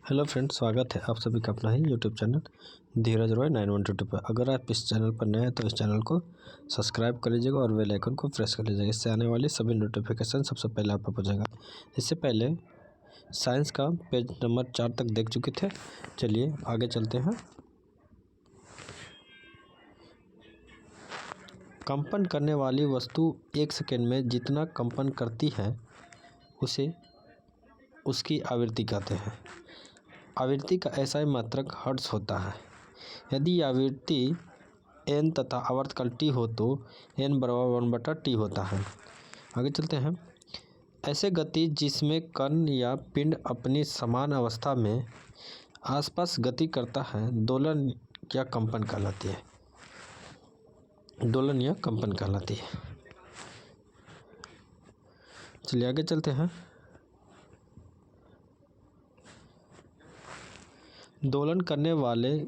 Hello friends, स्वागत है आप सभी का अपना ही यूट्यूब चैनल धीरज रॉय 912 पर। अगर आप इस चैनल पर नए हैं तो इस चैनल को सब्सक्राइब कर लीजिएगा और बेल आइकन को प्रेस कर लीजिएगा। इससे आने वाली सभी नोटिफिकेशन सबसे पहले आप पर पहुंचेगा। इससे पहले साइंस का पेज नंबर 4 तक देख चुके थे। चलिए आगे चलते हैं। कंपन करने वाली वस्तु 1 सेकेंड में जितना कंपन करती है उसे उसकी आवृत्ति कहते हैं। आवृत्ति का SI मात्रक हर्ट्ज होता है। यदि आवृत्ति n तथा आवर्तकाल t हो तो n बराबर 1/t होता है। आगे चलते हैं। ऐसे गति जिसमें कण या पिंड अपनी समान अवस्था में आसपास गति करता है दोलन या कंपन कहलाती है। दोलन या कंपन कहलाती है। चलिए आगे चलते हैं। दोलन करने वाले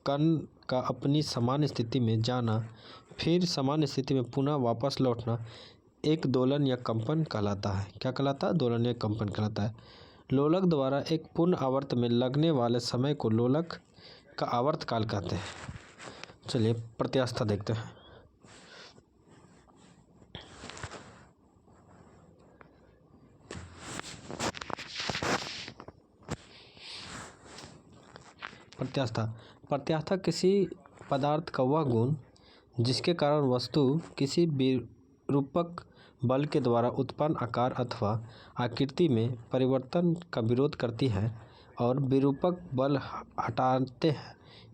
कण का अपनी समान स्थिति में जाना फिर समान स्थिति में पुनः वापस लौटना एक दोलन या कंपन कहलाता है। क्या कहलाता है? दोलन या कंपन कहलाता है। लोलक द्वारा एक पूर्ण आवर्त में लगने वाले समय को लोलक का आवर्तकाल कहते हैं। चलिए प्रत्यास्था देखते हैं। प्रत्यास्था किसी पदार्थ का वह गुण जिसके कारण वस्तु किसी विरूपक बल के द्वारा उत्पन्न आकार अथवा आकृति में परिवर्तन का विरोध करती है और विरूपक बल हटाते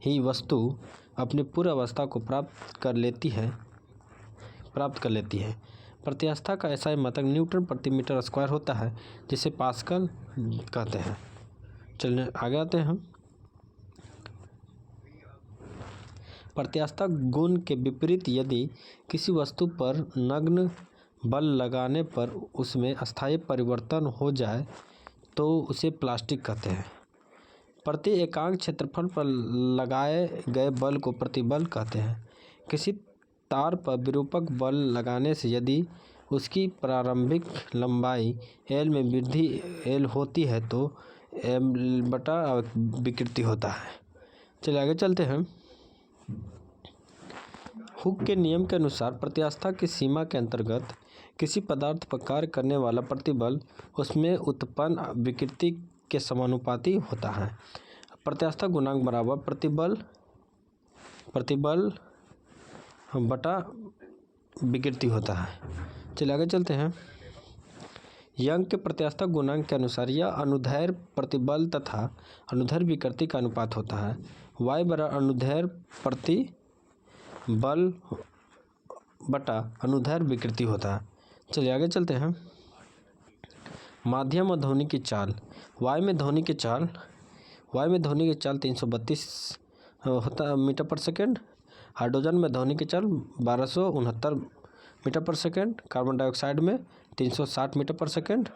ही वस्तु अपनी पूर्व अवस्था को प्राप्त कर लेती है। प्रत्यास्था का SI मात्रक न्यूटन प्रति मीटर स्क्वायर होता है, जिसे पास्कल कहते हैं। चलिए आगे आते हैं। प्रत्यास्था गुण के विपरीत यदि किसी वस्तु पर नग्न बल लगाने पर उसमें अस्थायी परिवर्तन हो जाए तो उसे प्लास्टिक कहते हैं। प्रति एकांक क्षेत्रफल पर लगाए गए बल को प्रतिबल कहते हैं। किसी तार पर विरूपक बल लगाने से यदि उसकी प्रारंभिक लंबाई L में वृद्धि L होती है तो M/बटा विकृति होता है। चलिए आगे चलते हैं। हुक के नियम के अनुसार प्रत्यास्था की सीमा के अंतर्गत किसी पदार्थ पर कार्य करने वाला प्रतिबल उसमें उत्पन्न विकृति के समानुपाती होता है। प्रत्यास्था गुणांक बराबर प्रतिबल बटा विकृति होता है। चलिए आगे चलते हैं। यंग के प्रत्यास्था गुणांक के अनुसार यह अनुदैर्ध्य प्रतिबल तथा अनुदैर्ध्य विकृति का अनुपात होता है। Y बराबर अनुदैर्ध्य प्रतिबल बटा अनुदैर्ध्य विकृति होता है। चलिए आगे चलते हैं। माध्यम और ध्वनि की चाल। वायु में ध्वनि की चाल 332 होता मीटर पर सेकेंड। हाइड्रोजन में ध्वनि की चाल 1269 मीटर पर सेकेंड। कार्बन डाइऑक्साइड में 360 मीटर पर सेकेंड।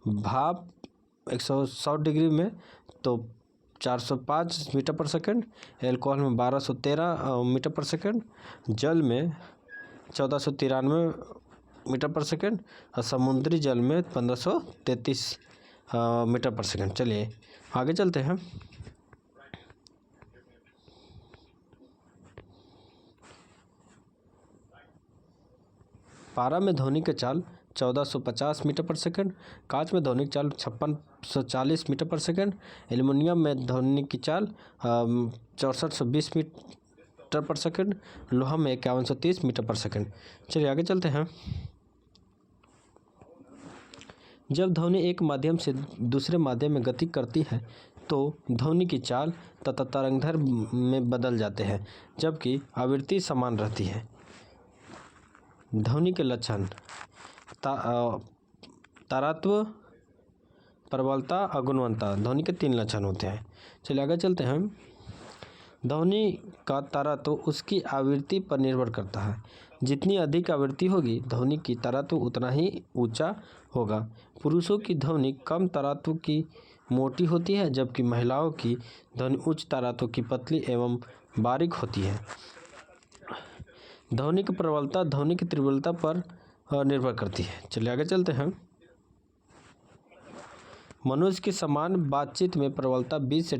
भाप 160 डिग्री में तो 405 मीटर पर सेकेंड। एल्कोहल में 1213 मीटर पर सेकेंड। जल में 1493 मीटर पर सेकेंड और समुद्री जल में 1533 मीटर पर सेकेंड। चलिए आगे चलते हैं। पारा में ध्वनि की चाल 1450 मीटर पर सेकेंड। कांच में ध्वनि की चाल 5640 मीटर पर सेकेंड। एल्युमिनियम में ध्वनि की चाल 6420 मीटर पर सेकेंड। लोहा में 5130 मीटर पर सेकेंड। चलिए आगे चलते हैं। जब ध्वनि एक माध्यम से दूसरे माध्यम में गति करती है तो ध्वनि की चाल तथा तरंगदैर्ध्य में बदल जाते हैं, जबकि आवृत्ति समान रहती है। ध्वनि के लक्षण तारत्व, प्रबलता और गुणवत्ता। ध्वनि के 3 लक्षण होते हैं। चलिए आगे चलते हैं। ध्वनि का तारत्व उसकी आवृत्ति पर निर्भर करता है। जितनी अधिक आवृत्ति होगी ध्वनि की तारत्व उतना ही ऊंचा होगा। पुरुषों की ध्वनि कम तारत्व की मोटी होती है, जबकि महिलाओं की ध्वनि उच्च तारत्व की पतली एवं बारीक होती है। ध्वनि की प्रबलता ध्वनि की तीव्रता पर निर्भर करती है। चलिए आगे चलते हैं। मनुष्य की समान बातचीत में प्रबलता 20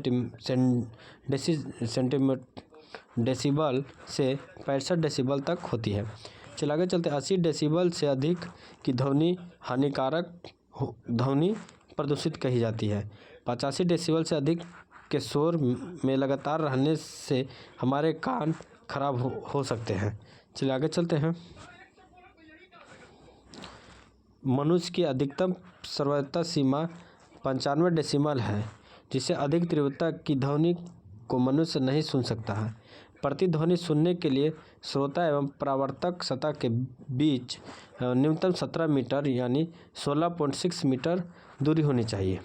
डेसिबल से 65 डेसिबल तक होती है। चलिए आगे चलते हैं। 80 डेसिबल से अधिक की ध्वनि हानिकारक ध्वनि प्रदूषित कही जाती है। 85 डेसिबल से अधिक के शोर में लगातार रहने से हमारे कान खराब हो सकते हैं। चलिए आगे चलते हैं। मनुष्य की अधिकतम श्रव्यता सीमा 95 डेसिबल है, जिससे अधिक तीव्रता की ध्वनि को मनुष्य नहीं सुन सकता है। प्रतिध्वनि सुनने के लिए श्रोता एवं परावर्तक सतह के बीच न्यूनतम 17 मीटर यानी 16.6 मीटर दूरी होनी चाहिए।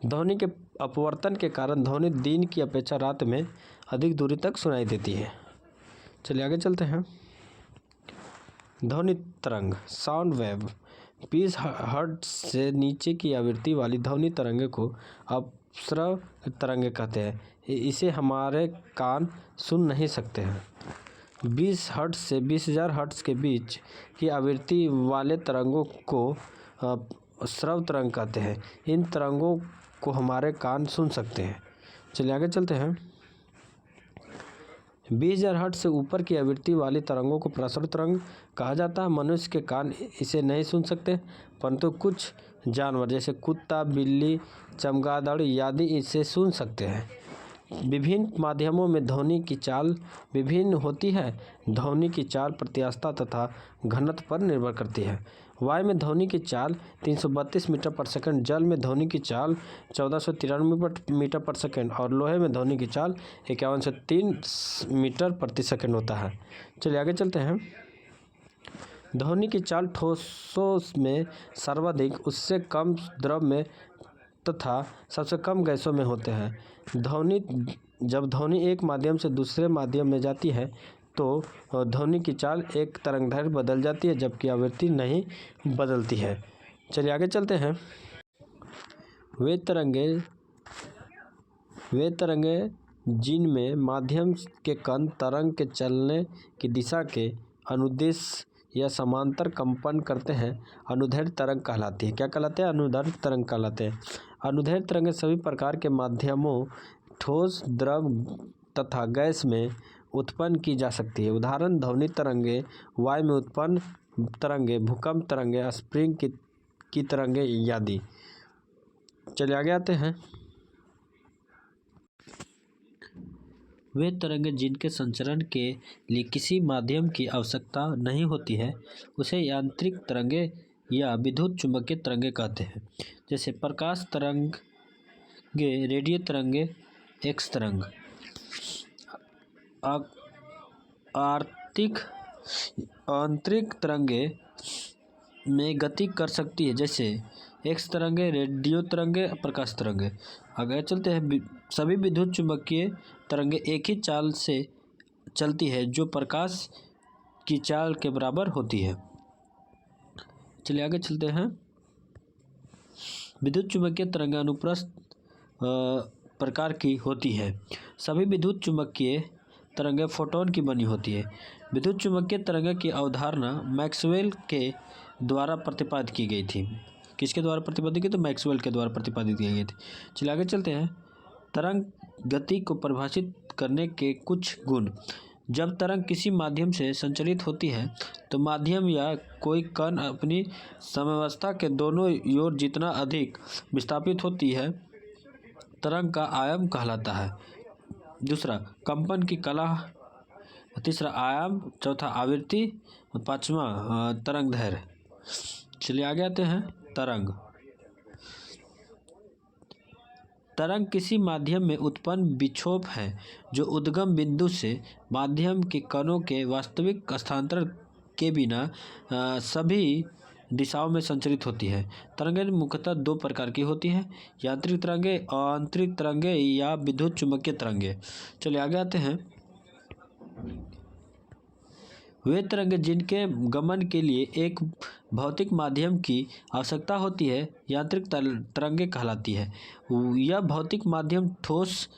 ध्वनि के अपवर्तन के कारण ध्वनि दिन की अपेक्षा रात में अधिक दूरी तक सुनाई देती है। चलिए आगे चलते हैं। ध्वनि तरंग साउंड वेव 20 हर्ट्ज से नीचे की आवृत्ति वाली ध्वनि तरंगे को अपस्रव तरंगे कहते हैं। इसे हमारे कान सुन नहीं सकते हैं। 20 हर्ट्ज से 20,000 हर्ट्ज के बीच की आवृत्ति वाले तरंगों को श्रव तरंग कहते हैं। इन तरंगों को हमारे कान सुन सकते हैं। चलिए आगे चलते हैं। 20,000 हर्ट्ज से ऊपर की आवृत्ति वाली तरंगों को प्रसरण तरंग कहा जाता है। मनुष्य के कान इसे नहीं सुन सकते, परंतु कुछ जानवर जैसे कुत्ता, बिल्ली, चमगादड़ आदि इसे सुन सकते हैं। विभिन्न माध्यमों में ध्वनि की चाल विभिन्न होती है। ध्वनि की चाल प्रत्यास्थता तथा घनत्व पर निर्भर करती है। वायु में ध्वनि की चाल 332 मीटर पर सेकंड, जल में ध्वनि की चाल 1493 मीटर पर सेकंड और लोहे में ध्वनि की चाल 51 से 3 मीटर प्रति सेकंड होता है। चलिए आगे चलते हैं। ध्वनि की चाल ठोसों में सर्वाधिक, उससे कम द्रव में तथा सबसे कम गैसों में होते हैं। जब ध्वनि एक माध्यम से दूसरे माध्यम में जाती है तो ध्वनि की चाल एक तरंगदैर्घ्य बदल जाती है, जबकि आवृत्ति नहीं बदलती है। चलिए आगे चलते हैं। वे तरंगे जिनमें माध्यम के कण तरंग के चलने की दिशा के अनुदिश या समांतर कंपन करते हैं, अनुदैर्घ्य तरंग कहलाती है। क्या कहलाते हैं? अनुदैर्घ्य तरंग कहलाते हैं। अनुदैर्घ्य तरंगें सभी प्रकार के माध्यमों ठोस, द्रव तथा गैस में उत्पन्न की जा सकती है। उदाहरण ध्वनि तरंगे, वायु में उत्पन्न तरंगे, भूकंप तरंगे, स्प्रिंग की तरंगे आदि। चलिए आगे आते हैं। वे तरंगे जिनके संचरण के लिए किसी माध्यम की आवश्यकता नहीं होती है, उसे यांत्रिक तरंगे या विद्युत चुम्बकीय तरंगे कहते हैं। जैसे प्रकाश तरंगे, रेडियो तरंगे, एक्स तरंग। आंतरिक तरंगे में गति कर सकती है, जैसे एक्स तरंगे, रेडियो तरंगे, प्रकाश तरंगे। आगे चलते हैं। सभी विद्युत चुम्बकीय तरंगे एक ही चाल से चलती है, जो प्रकाश की चाल के बराबर होती है। चलिए आगे चलते हैं। विद्युत चुम्बकीय तरंगे अनुप्रस्थ प्रकार की होती है। सभी विद्युत चुम्बकीय तरंगे फोटोन की बनी होती है। विद्युत चुम्बकीय तरंगे की अवधारणा मैक्सवेल के द्वारा प्रतिपादित की गई थी। किसके द्वारा प्रतिपादित की? तो मैक्सवेल के द्वारा प्रतिपादित की गई थी। चलिए आगे चलते हैं। तरंग गति को परिभाषित करने के कुछ गुण। जब तरंग किसी माध्यम से संचरित होती है तो माध्यम या कोई कण अपनी साम्यावस्था के दोनों ओर जितना अधिक विस्थापित होती है, तरंग का आयाम कहलाता है। दूसरा, कंपन की कला। तीसरा, आयाम। चौथा, आवृत्ति। पांचवा, तरंगदैर्घ्य। चलिए आगे आते हैं। तरंग किसी माध्यम में उत्पन्न विक्षोभ है जो उद्गम बिंदु से माध्यम के कणों के वास्तविक स्थानांतरण के बिना सभी दिशाओं में संचरित होती है। तरंगें मुख्यतः दो प्रकार की होती हैं, यांत्रिक तरंगे, आंतरिक तरंगे या विद्युत चुम्बकीय तरंगे। चलिए आगे आते हैं। वे तरंगे जिनके गमन के लिए एक भौतिक माध्यम की आवश्यकता होती है, यांत्रिक तरंगे कहलाती है। यह भौतिक माध्यम ठोस,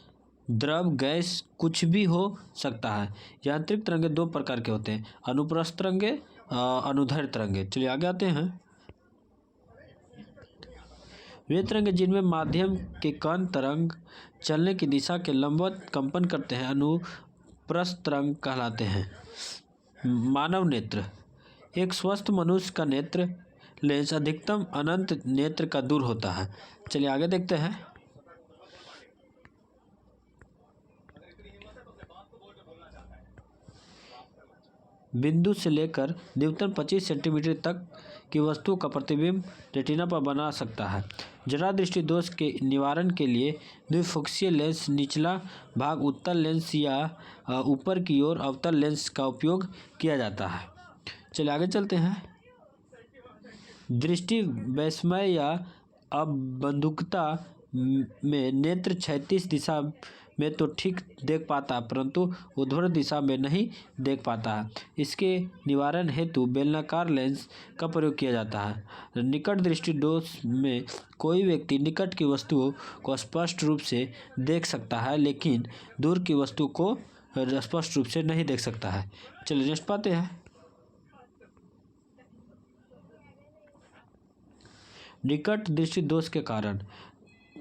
द्रव, गैस कुछ भी हो सकता है। यांत्रिक तरंगे दो प्रकार के होते हैं, अनुप्रस्थ तरंगे, अनुदैर्घ्य तरंगे। चलिए आगे आते हैं। वे तरंग जिनमें माध्यम के कण तरंग चलने की दिशा के लंबवत कंपन करते हैं अनुप्रस्थ तरंग कहलाते हैं। मानव नेत्र। एक स्वस्थ मनुष्य का नेत्र लेंस अधिकतम अनंत नेत्र का दूर होता है। चलिए आगे देखते हैं। बिंदु से लेकर न्यूनतम 25 सेंटीमीटर तक की वस्तु का प्रतिबिंब रेटिना पर बना सकता है। जरा दृष्टि दोष के निवारण के लिए द्विफोकसीय लेंस, निचला भाग उत्तल लेंस या ऊपर की ओर अवतल लेंस का उपयोग किया जाता है। चलिए आगे चलते हैं। दृष्टि वैषम्य या अबंधुकता में नेत्र क्षैतिज दिशा में तो ठीक देख पाता है परंतु ऊर्ध्वाधर दिशा में नहीं देख पाता है। इसके निवारण हेतु बेलनाकार लेंस का प्रयोग किया जाता है। निकट दृष्टि दोष में कोई व्यक्ति निकट की वस्तुओं को स्पष्ट रूप से देख सकता है लेकिन दूर की वस्तु को स्पष्ट रूप से नहीं देख सकता है। चलिए नेक्स्ट पाते हैं। निकट दृष्टि दोष के कारण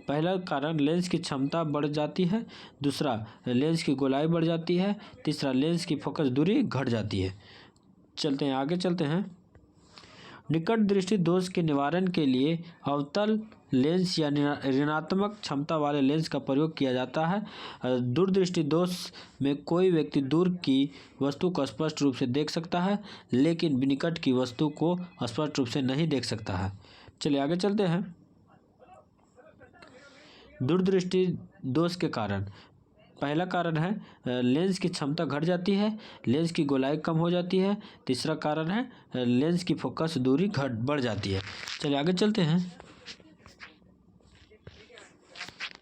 पहला कारण लेंस की क्षमता बढ़ जाती है, दूसरा लेंस की गोलाई बढ़ जाती है, तीसरा लेंस की फोकस दूरी घट जाती है। चलते हैं आगे चलते हैं। निकट दृष्टि दोष के निवारण के लिए अवतल लेंस या ऋणात्मक क्षमता वाले लेंस का प्रयोग किया जाता है। दूरदृष्टि दोष में कोई व्यक्ति दूर की वस्तु को स्पष्ट रूप से देख सकता है लेकिन निकट की वस्तु को स्पष्ट रूप से नहीं देख सकता है। चलिए आगे चलते हैं। दूरदृष्टि दोष के कारण पहला कारण है लेंस की क्षमता घट जाती है, लेंस की गोलाई कम हो जाती है, तीसरा कारण है लेंस की फोकस दूरी बढ़ जाती है। चलिए आगे चलते हैं।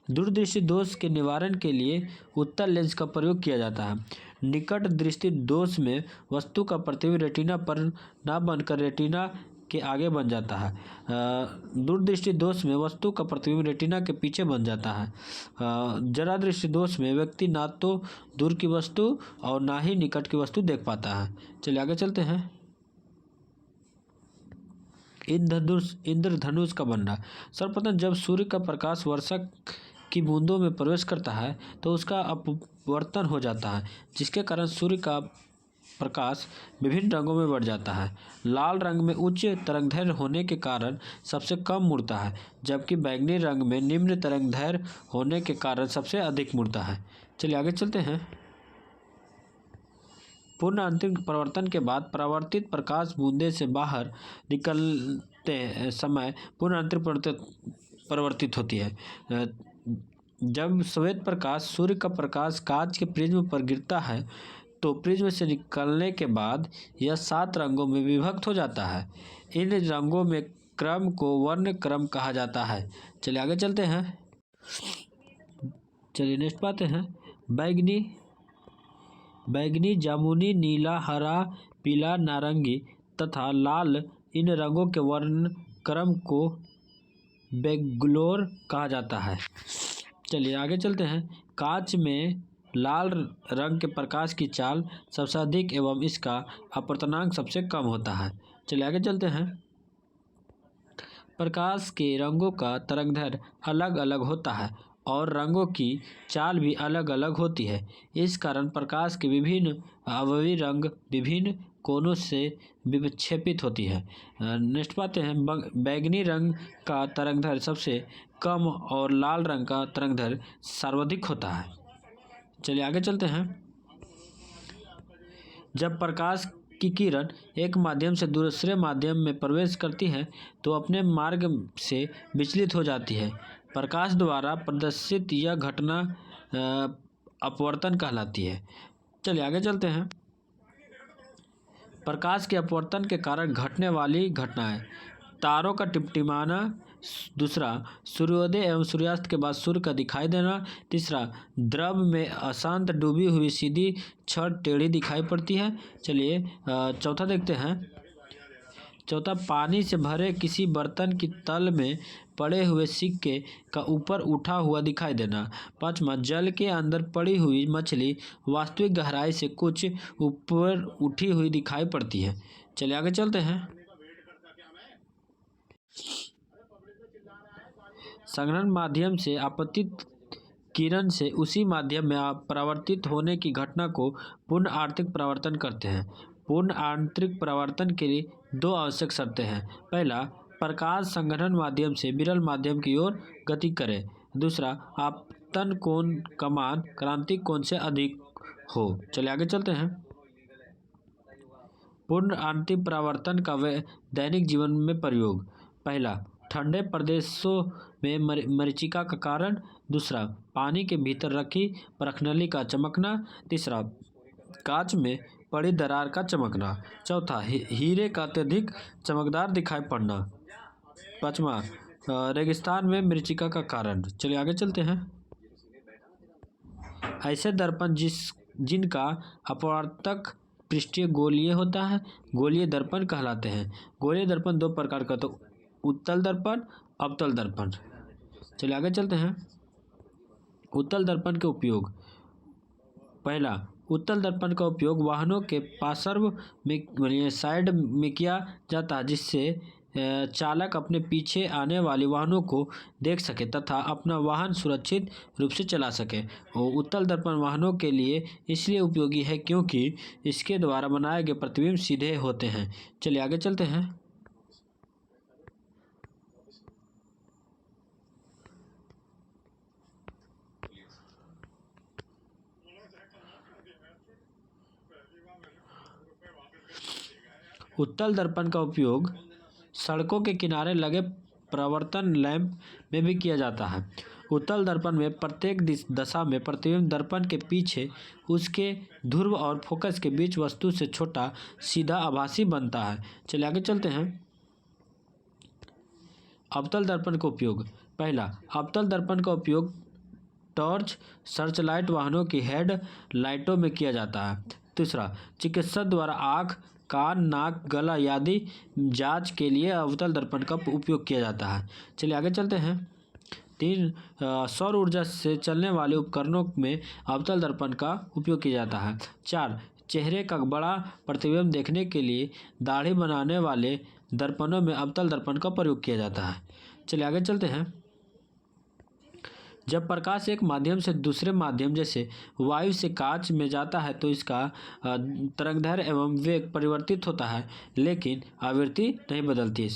दूरदृष्टि दोष के निवारण के लिए उत्तल लेंस का प्रयोग किया जाता है। निकट दृष्टि दोष में वस्तु का प्रतिबिंब रेटिना पर न बनकर रेटिना के आगे बन जाता है। दूरदृष्टि दोष में वस्तु का प्रतिबिंब रेटिना के पीछे बन जाता है। जरा दृष्टि दोष में व्यक्ति ना तो दूर की वस्तु और ना ही निकट की वस्तु देख पाता है। चलिए आगे चलते हैं। इंद्रधनुष का बनना। सर्वप्रथम जब सूर्य का प्रकाश वर्षा की बूंदों में प्रवेश करता है तो उसका अपवर्तन हो जाता है जिसके कारण सूर्य का प्रकाश विभिन्न रंगों में बढ़ जाता है। लाल रंग में उच्च तरंगदैर्घ्य होने के कारण सबसे कम मुड़ता है जबकि बैंगनी रंग में निम्न तरंगदैर्घ्य होने के कारण सबसे अधिक मुड़ता है। चलिए आगे चलते हैं। पूर्ण आंतरिक परावर्तन के बाद परावर्तित प्रकाश बूंदे से बाहर निकलते समय पूर्ण आंतरिक परावर्तित होती है। जब श्वेत प्रकाश सूर्य का प्रकाश कांच के प्रिज्म पर गिरता है तो प्रिज्म से निकलने के बाद यह 7 रंगों में विभक्त हो जाता है। इन रंगों में क्रम को वर्ण क्रम कहा जाता है। चलिए आगे चलते हैं। चलिए नेक्स्ट पाते हैं। बैगनी, जामुनी, नीला, हरा, पीला, नारंगी तथा लाल इन रंगों के वर्ण क्रम को बेगलोर कहा जाता है। चलिए आगे चलते हैं। कांच में लाल रंग के प्रकाश की चाल सबसे अधिक एवं इसका अपवर्तनांक सबसे कम होता है। चलिए आगे चलते हैं। प्रकाश के रंगों का तरंगदैर्घ्य अलग अलग होता है और रंगों की चाल भी अलग अलग होती है। इस कारण प्रकाश के विभिन्न अवयवी रंग विभिन्न कोणों से विक्षेपित होती है। नेक्स्ट पाते हैं। बैगनी रंग का तरंगदैर्घ्य सबसे कम और लाल रंग का तरंगदैर्घ्य सर्वाधिक होता है। चलिए आगे चलते हैं। जब प्रकाश की किरण एक माध्यम से दूसरे माध्यम में प्रवेश करती है तो अपने मार्ग से विचलित हो जाती है। प्रकाश द्वारा प्रदर्शित यह घटना अपवर्तन कहलाती है। चलिए आगे चलते हैं। प्रकाश के अपवर्तन के कारण घटने वाली घटनाएं। तारों का टिमटिमाना, दूसरा सूर्योदय एवं सूर्यास्त के बाद सूर्य का दिखाई देना, तीसरा द्रव में अशांत डूबी हुई सीधी छड़ टेढ़ी दिखाई पड़ती है। चलिए चौथा देखते हैं। चौथा, पानी से भरे किसी बर्तन की तल में पड़े हुए सिक्के का ऊपर उठा हुआ दिखाई देना। पांचवा, जल के अंदर पड़ी हुई मछली वास्तविक गहराई से कुछ ऊपर उठी हुई दिखाई पड़ती है। चलिए आगे चलते हैं। संघनन माध्यम से आपतित किरण से उसी माध्यम में परावर्तित होने की घटना को पूर्ण आंतरिक परावर्तन कहते हैं। पूर्ण आंतरिक परावर्तन के लिए दो आवश्यक शर्तें हैं। पहला, प्रकाश संघनन माध्यम से विरल माध्यम की ओर गति करे। दूसरा, आपतन कोण का मान क्रांतिक कोण से अधिक हो। चलिए आगे चलते हैं। पूर्ण आंतरिक परावर्तन का दैनिक जीवन में प्रयोग। पहला, ठंडे प्रदेशों में मरीचिका का कारण। दूसरा, पानी के भीतर रखी परखनली का चमकना। तीसरा, कांच में पड़ी दरार का चमकना। चौथा, हीरे का अत्यधिक चमकदार दिखाई पड़ना। पांचवा, रेगिस्तान में मरीचिका का कारण। चलिए आगे चलते हैं। ऐसे दर्पण जिनका अपवर्तक पृष्ठीय गोलीय होता है, गोलीय दर्पण कहलाते हैं। गोलीय दर्पण दो प्रकार का, तो उत्तल दर्पण, अवतल दर्पण। चलिए आगे चलते हैं। उत्तल दर्पण के उपयोग। पहला, उत्तल दर्पण का उपयोग वाहनों के पार्श्व में साइड में किया जाता है, जिससे चालक अपने पीछे आने वाले वाहनों को देख सके तथा अपना वाहन सुरक्षित रूप से चला सके। और उत्तल दर्पण वाहनों के लिए इसलिए उपयोगी है क्योंकि इसके द्वारा बनाए गए प्रतिबिंब सीधे होते हैं। चलिए आगे चलते हैं। उत्तल दर्पण का उपयोग सड़कों के किनारे लगे प्रवर्तन लैंप में भी किया जाता है। उत्तल दर्पण में प्रत्येक दशा में प्रतिबिंब दर्पण के पीछे उसके ध्रुव और फोकस के बीच वस्तु से छोटा सीधा आभासी बनता है। चलिए आगे चलते हैं। अवतल दर्पण का उपयोग। पहला, अवतल दर्पण का उपयोग टॉर्च, सर्चलाइट वाहनों की हेड लाइटों में किया जाता है। दूसरा, चिकित्सक द्वारा आँख, कान, नाक, गला आदि जांच के लिए अवतल दर्पण का उपयोग किया जाता है। चलिए आगे चलते हैं। 3, सौर ऊर्जा से चलने वाले उपकरणों में अवतल दर्पण का उपयोग किया जाता है। 4, चेहरे का बड़ा प्रतिबिंब देखने के लिए दाढ़ी बनाने वाले दर्पणों में अवतल दर्पण का प्रयोग किया जाता है। चलिए आगे चलते हैं। जब प्रकाश एक माध्यम से दूसरे माध्यम जैसे वायु से कांच में जाता है तो इसका तरंगदैर्घ्य एवं वेग परिवर्तित होता है, लेकिन आवृत्ति नहीं बदलती।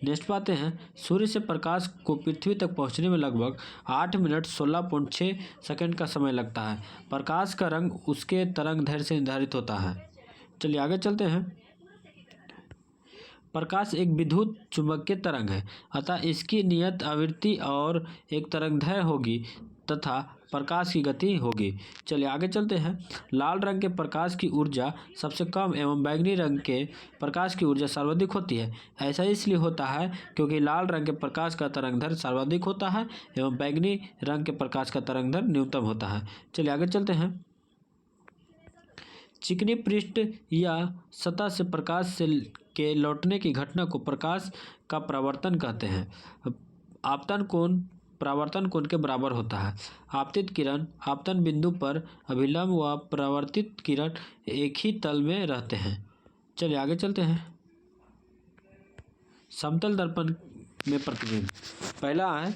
नेक्स्ट पाते हैं। सूर्य से प्रकाश को पृथ्वी तक पहुंचने में लगभग 8 मिनट 16.6 सेकंड का समय लगता है। प्रकाश का रंग उसके तरंगदैर्घ्य से निर्धारित होता है। चलिए आगे चलते हैं। प्रकाश एक विद्युत चुंबकीय तरंग है, अतः इसकी नियत आवृत्ति और एक तरंगदैर्घ्य होगी तथा प्रकाश की गति होगी। चलिए आगे चलते हैं। लाल रंग के प्रकाश की ऊर्जा सबसे कम एवं बैंगनी रंग के प्रकाश की ऊर्जा सर्वाधिक होती है। ऐसा इसलिए होता है क्योंकि लाल रंग के प्रकाश का तरंगदैर्घ्य सर्वाधिक होता है एवं बैंगनी रंग के प्रकाश का तरंगदैर्घ्य न्यूनतम होता है। चलिए आगे चलते हैं। चिकनी पृष्ठ या सतह से प्रकाश से के लौटने की घटना को प्रकाश का परावर्तन कहते हैं। आपतन कोण परावर्तन कोण के बराबर होता है। आपतित किरण आपतन बिंदु पर अभिलंब व परावर्तित किरण एक ही तल में रहते हैं। चलिए आगे चलते हैं। समतल दर्पण में प्रतिबिंब। पहला है,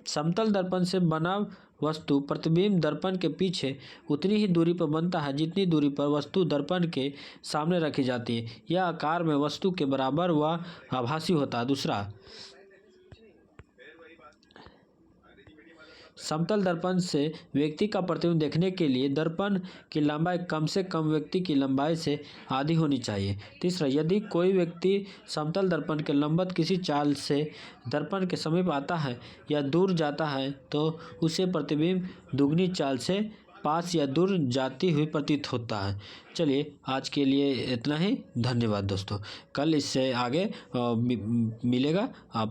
समतल दर्पण से बना वस्तु प्रतिबिंब दर्पण के पीछे उतनी ही दूरी पर बनता है जितनी दूरी पर वस्तु दर्पण के सामने रखी जाती है। यह आकार में वस्तु के बराबर व आभासी होता है। दूसरा, समतल दर्पण से व्यक्ति का प्रतिबिंब देखने के लिए दर्पण की लंबाई कम से कम व्यक्ति की लंबाई से आधी होनी चाहिए। तीसरा, यदि कोई व्यक्ति समतल दर्पण के लंबवत किसी चाल से दर्पण के समीप आता है या दूर जाता है तो उसे प्रतिबिंब दुगनी चाल से पास या दूर जाती हुई प्रतीत होता है। चलिए आज के लिए इतना ही। धन्यवाद दोस्तों। कल इससे आगे मिलेगा आप